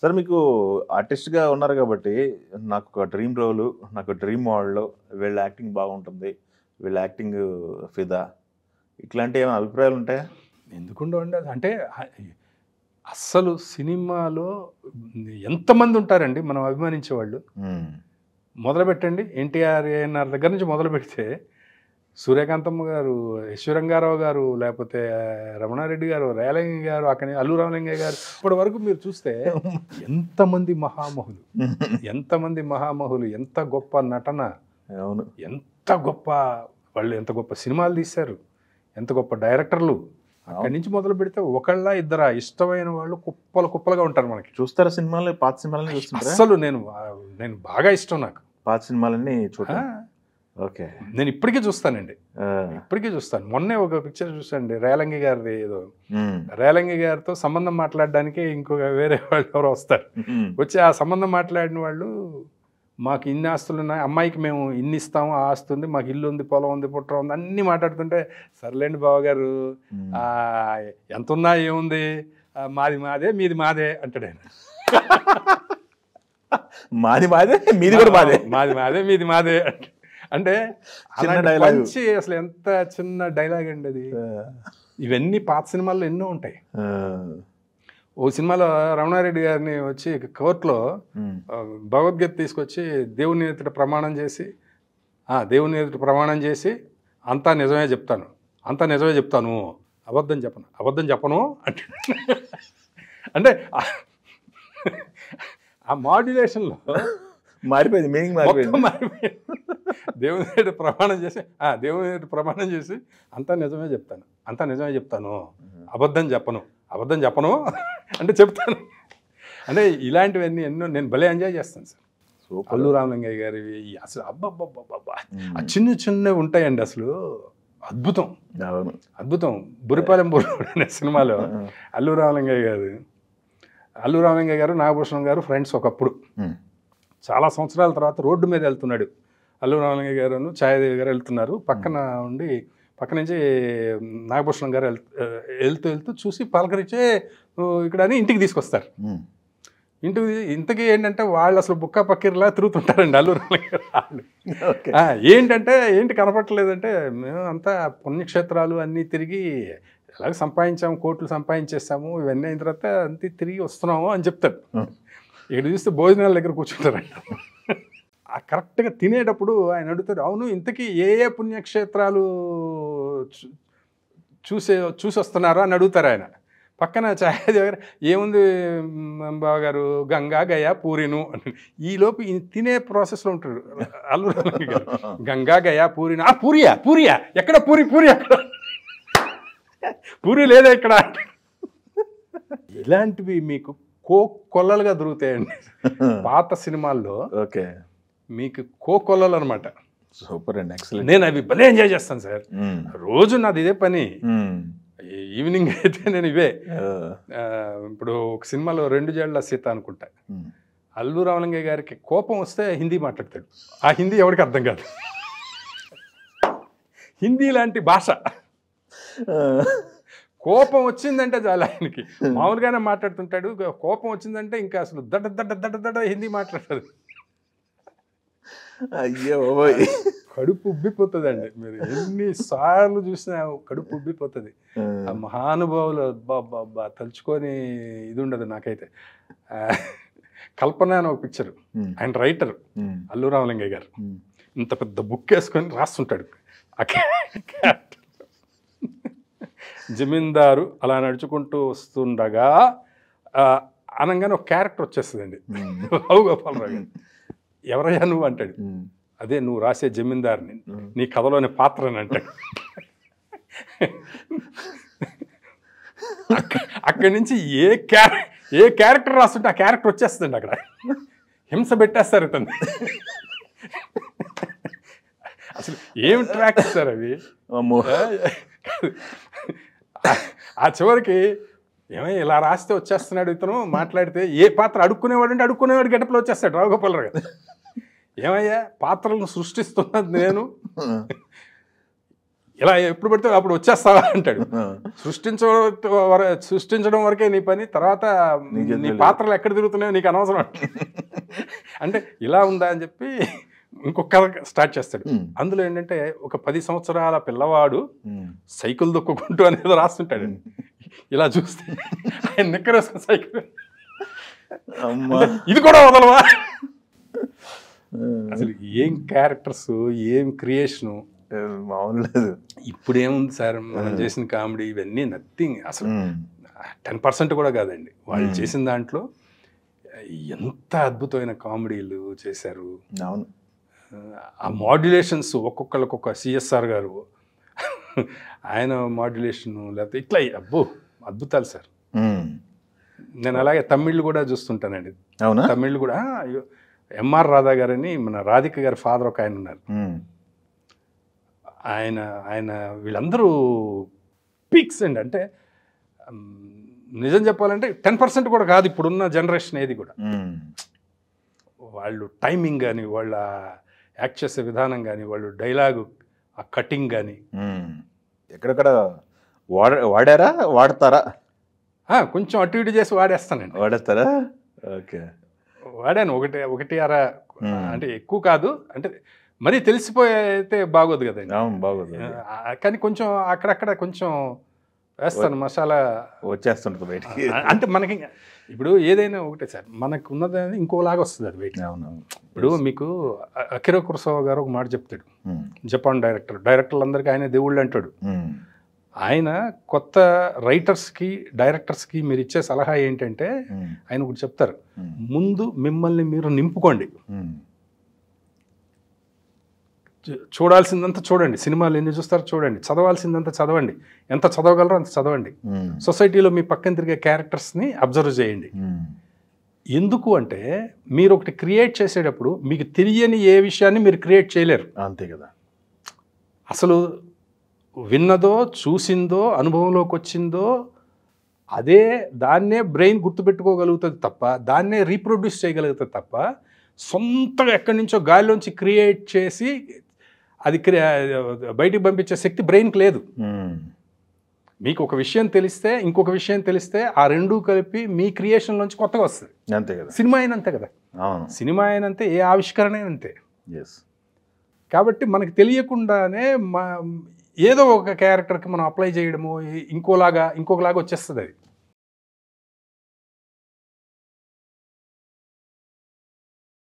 Sir మీకు ఆర్టిస్ట్‌గా ఉన్నారు కాబట్టి, నాకొక డ్రీమ్ రోలు, నాకు డ్రీమ్ మోడలు, వీళ్ళ యాక్టింగ్ బాగుంటుంది, వీళ్ళ యాక్టింగ్ ఫిదా ఇట్లాంటి ఏమైనా అభిప్రాయాలు ఉంటాయా? ఎందుకుండవండి అంటే అస్సలు సినిమాలో ఎంతమంది ఉంటారండి మనం అభిమానించేవాళ్ళు. మొదలుపెట్టండి ఎన్టీఆర్, ఏఎన్ఆర్ దగ్గర నుంచి మొదలు పెడితే సూర్యకాంతమ్మ గారు, యశ్వరంగారావు గారు, లేకపోతే రమణారెడ్డి గారు, రేలంగి గారు, అక్కడి అల్లు రామలింగయ్య గారు, ఇప్పటి వరకు మీరు చూస్తే ఎంతమంది మహామహులు, ఎంతమంది మహామహులు, ఎంత గొప్ప నటన, అవును, ఎంత గొప్ప వాళ్ళు, ఎంత గొప్ప సినిమాలు తీశారు, ఎంత గొప్ప డైరెక్టర్లు. అక్కడి నుంచి మొదలు పెడితే ఒకళ్ళ ఇద్దరా ఇష్టమైన వాళ్ళు కుప్పలు కుప్పలుగా ఉంటారు మనకి. చూస్తారా సినిమాలు? పాత సినిమాలని చూస్తుంటారా? అసలు నేను బాగా ఇష్టం నాకు పాత సినిమాలన్నీ చూడటం. ఓకే, నేను ఇప్పటికీ చూస్తానండి, ఇప్పటికీ చూస్తాను. మొన్నే ఒక పిక్చర్ చూసానండి, రేలంగి గారిది. ఏదో రేలంగి గారితో సంబంధం మాట్లాడడానికి ఇంకొక వేరే వాళ్ళు ఎవరో వస్తారు. వచ్చి ఆ సంబంధం మాట్లాడిన వాళ్ళు, మాకు ఇన్ని ఆస్తులు ఉన్నాయి, అమ్మాయికి మేము ఇన్ని ఇస్తాము, ఆ ఆస్తి ఉంది, మాకు ఇల్లు ఉంది, పొలం ఉంది, పుట్ర ఉంది, అన్నీ మాట్లాడుతుంటే, సర్లేండి బావగారు, ఎంత ఉన్నా ఏముంది, మాది మాదే మీది మాదే అంటాడు ఆయన. మాది మాదే మీది కూడా మాదే, మాది మాదే మీది మాదే అంటే చిన్న డైలాగ్. అసలు ఎంత చిన్న డైలాగ్ అండి అది. ఇవన్నీ పాత సినిమాల్లో ఎన్నో ఉంటాయి. ఓ సినిమాలో రమణారెడ్డి గారిని వచ్చి కోర్టులో భగవద్గీత తీసుకొచ్చి దేవుని ఎదుట ప్రమాణం చేసి అంతా నిజమే చెప్తాను, అబద్ధం చెప్పను అంటే ఆ మాడ్యులేషన్లో మారిపోయింది, మీనింగ్ మారిపోయింది. దేవుని ఎదుట ప్రమాణం చేసి అంతా నిజమే చెప్తాను, అబద్ధం చెప్పను అంటే చెప్తాను. అంటే ఇలాంటివన్నీ ఎన్నో నేను భలే ఎంజాయ్ చేస్తాను సార్. అల్లు రామలింగయ్య గారివి అసలు అబ్బబ్బబ్బబ్బా, ఆ చిన్నవి ఉంటాయండి, అసలు అద్భుతం. బురిపాలెం బుర్రోడు అనే సినిమాలో అల్లు రామలింగయ్య గారు నాగభూషణం గారు ఫ్రెండ్స్ ఒకప్పుడు. చాలా సంవత్సరాల తర్వాత రోడ్డు మీద వెళ్తున్నాడు అల్లు రామలింగయ్య గారు, ఛాయాదేవి గారు వెళ్తున్నారు. పక్క నుంచి నాగభూషణం గారు వెళ్తూ చూసి పలకరించే ఇక్కడ అని ఇంటికి తీసుకొస్తారు. ఇంతకీ ఏంటంటే వాళ్ళు అసలు బుక్కా పక్కీర్లా తిరుగుతుంటారండి అల్లు రామలింగయ్య గారు. ఏంటి కనపట్టలేదంటే, మేము అంతా పుణ్యక్షేత్రాలు అన్నీ తిరిగి ఎలాగ సంపాదించాము, కోట్లు సంపాదించేస్తాము, ఇవన్నీ అయిన తర్వాత అంతే తిరిగి వస్తున్నాము అని చెప్తారు. ఇక్కడ చూస్తే భోజనాల దగ్గర కూర్చుంటారంట. ఆ కరెక్ట్గా తినేటప్పుడు ఆయన అడుగుతాడు, అవును ఇంతకీ ఏ పుణ్యక్షేత్రాలు చూసి వస్తున్నారు అని అడుగుతారు ఆయన. పక్కన ఛాయాదేవి గారు, ఏముంది బావగారు, గంగా గయా పూరిను. ఈలోపు తినే ప్రాసెస్లో ఉంటాడు అల్లు రామలింగయ్య గారు. గంగా గయా పూరిను. పూరియా ఎక్కడ పూరి ఎక్కడ, పూరి లేదా ఇక్కడ. ఇలాంటివి మీకు కొల్లలుగా దొరుకుతాయండి పాత సినిమాల్లో. ఓకే, మీకు కొల్లలు అనమాట. సూపర్ అండి, ఎక్సలెంట్. నేను అవి భలే ఎంజాయ్ చేస్తాను సార్. రోజు నాది ఇదే పని. ఈవినింగ్ అయితే నేను ఇవే. ఇప్పుడు ఒక సినిమాలో 2 జేళ్ల సీత అనుకుంటా, అల్లు రామలింగయ్య గారికి కోపం వస్తే హిందీ మాట్లాడతాడు. ఆ హిందీ ఎవరికి అర్థం కాదు. హిందీ లాంటి భాష. కోపం వచ్చిందంటే చాలా ఆయనకి, మామూలుగానే మాట్లాడుతుంటాడు, కోపం వచ్చిందంటే ఇంకా అసలు దడ హిందీ మాట్లాడతాడు. అయ్యో, కడుపు ఉబ్బిపోతుందండి. మీరు ఎన్నిసార్లు చూసినా కడుపు ఉబ్బిపోతుంది. ఆ మహానుభావులు అబ్బా తలుచుకొని ఇది ఉండదు నాకైతే. కల్పన అని ఒక పిక్చర్, ఆయన రైటర్ అల్లు రామలింగయ్య గారు. ఇంత పెద్ద బుక్ వేసుకొని రాస్తుంటాడు. జమీందారు అలా నడుచుకుంటూ వస్తుండగా అనగానే ఒక క్యారెక్టర్ వచ్చేస్తుందండి, రావు గోపాలరావు గారు. ఎవరయ్యా నువ్వు అంటాడు. అదే నువ్వు రాసే జమీందారుని, నీ కథలోని పాత్రని అంటాడు. అక్కడి నుంచి ఏ క్యారెక్టర్ రాస్తుంటే ఆ క్యారెక్టర్ వచ్చేస్తుందండి. అక్కడ హింస పెట్టేస్తారు ఇతను. అసలు ఏం ట్రాక్ సార్ అవి. ఆ చివరికి ఏమై ఇలా రాస్తే వచ్చేస్తున్నాడు ఇతను, మాట్లాడితే ఏ పాత్ర అడుక్కునేవాడు గెటప్లో వచ్చేస్తాడు రావు గోపాలరావు గారు. ఏమయ్యా పాత్రలను సృష్టిస్తున్నది నేను, ఇలా ఎప్పుడు పడితే అప్పుడు వచ్చేస్తావా అంటాడు. సృష్టించడం వరకే నీ పని, తర్వాత నీ పాత్రలు ఎక్కడ తిరుగుతున్నాయో నీకు అనవసరం అంటే ఇలా ఉందా అని చెప్పి ఇంకొక కథ స్టార్ట్ చేస్తాడు. అందులో ఏంటంటే ఒక 10 సంవత్సరాల పిల్లవాడు సైకిల్ దొక్కుంటూ అనేది రాస్తుంటాడు. ఇలా చూస్తే ఆయన నిక్కరేసుకున్న సైకిల్, ఇది కూడా వదలవా. అసలు ఏం క్యారెక్టర్స్, ఏం క్రియేషను, మామూలు. ఇప్పుడు ఏముంది సార్ మనం చేసిన కామెడీ ఇవన్నీ నథింగ్, అసలు 10% కూడా కాదండి. వాళ్ళు చేసిన దాంట్లో ఎంత అద్భుతమైన కామెడీలు చేశారు. అవును. ఆ మాడ్యులేషన్స్ ఒక్కొక్కరికి ఒక్కొక్క సిఎస్ఆర్ గారు ఆయన మాడ్యులేషన్, లేకపోతే ఇట్లా అబ్బో అద్భుతాలు సార్. నేను అలాగే తమిళ్ కూడా చూస్తుంటానండి. తమిళ్ కూడా ఎంఆర్ రాధా గారని మన రాధిక గారి ఫాదర్ ఒక ఆయన ఉన్నారు. ఆయన వీళ్ళందరూ పీక్స్ అండి. అంటే నిజం చెప్పాలంటే 10% కూడా కాదు ఇప్పుడున్న జనరేషన్ ఏది కూడా. వాళ్ళు టైమింగ్ కానీ, వాళ్ళ యాక్ట్ చేసే విధానం కానీ, వాళ్ళు డైలాగు ఆ కటింగ్ కానీ ఎక్కడెక్కడ వాడారా, వాడతారా? కొంచెం అటు ఇటు చేసి వాడేస్తానండి. వాడేస్తారా? ఓకే, వాడాను ఒకటి అర, అంటే ఎక్కువ కాదు, అంటే మరీ తెలిసిపోయితే బాగోదు కదండి. బాగోదు, కానీ కొంచెం అక్కడక్కడ కొంచెం వేస్తాను, మసాలా వచ్చేస్తుంటుంది బయటికి. అంటే మనకి ఇప్పుడు ఏదైనా ఒకటే సార్, మనకు ఉన్నది ఇంకోలాగా వస్తుంది అది బయట. ఇప్పుడు మీకు అకిరా కురోసావా గారు ఒక మాట చెప్తాడు, జపాన్ డైరెక్టర్లందరికీ ఆయన దేవుళ్ళు అంటాడు. ఆయన కొత్త రైటర్స్కి, డైరెక్టర్స్కి మీరు ఇచ్చే సలహా ఏంటంటే ఆయన ఒకటి చెప్తారు, ముందు మిమ్మల్ని మీరు నింపుకోండి, చూడాల్సిందంతా చూడండి, సినిమాలు ఎన్ని చూస్తారో చూడండి, చదవాల్సిందంతా చదవండి, ఎంత చదవగలరో అంత చదవండి, సొసైటీలో మీ పక్కన తిరిగే క్యారెక్టర్స్ని అబ్జర్వ్ చేయండి. ఎందుకు అంటే మీరు ఒకటి క్రియేట్ చేసేటప్పుడు మీకు తెలియని ఏ విషయాన్ని మీరు క్రియేట్ చేయలేరు. అంతే కదా. అసలు విన్నదో, చూసిందో, అనుభవంలోకి వచ్చిందో దాన్నే బ్రెయిన్ గుర్తుపెట్టుకోగలుగుతుంది తప్ప, దాన్నే రీప్రొడ్యూస్ చేయగలుగుతుంది తప్ప, సొంతగా ఎక్కడి నుంచో గాలిలోంచి క్రియేట్ చేసి అది బయటికి పంపించే శక్తి బ్రెయిన్కి లేదు. మీకు ఒక విషయం తెలిస్తే, ఇంకొక విషయం తెలిస్తే, ఆ రెండూ కలిపి మీ క్రియేషన్లోంచి కొత్తగా వస్తుంది. అంతే కదా. సినిమా అయినంతే కదా, సినిమా అయినంతే, ఏ ఆవిష్కరణ అయినంతే. కాబట్టి మనకు తెలియకుండానే ఏదో ఒక క్యారెక్టర్కి మనం అప్లై చేయడము ఇంకొకలాగా వచ్చేస్తుంది అది.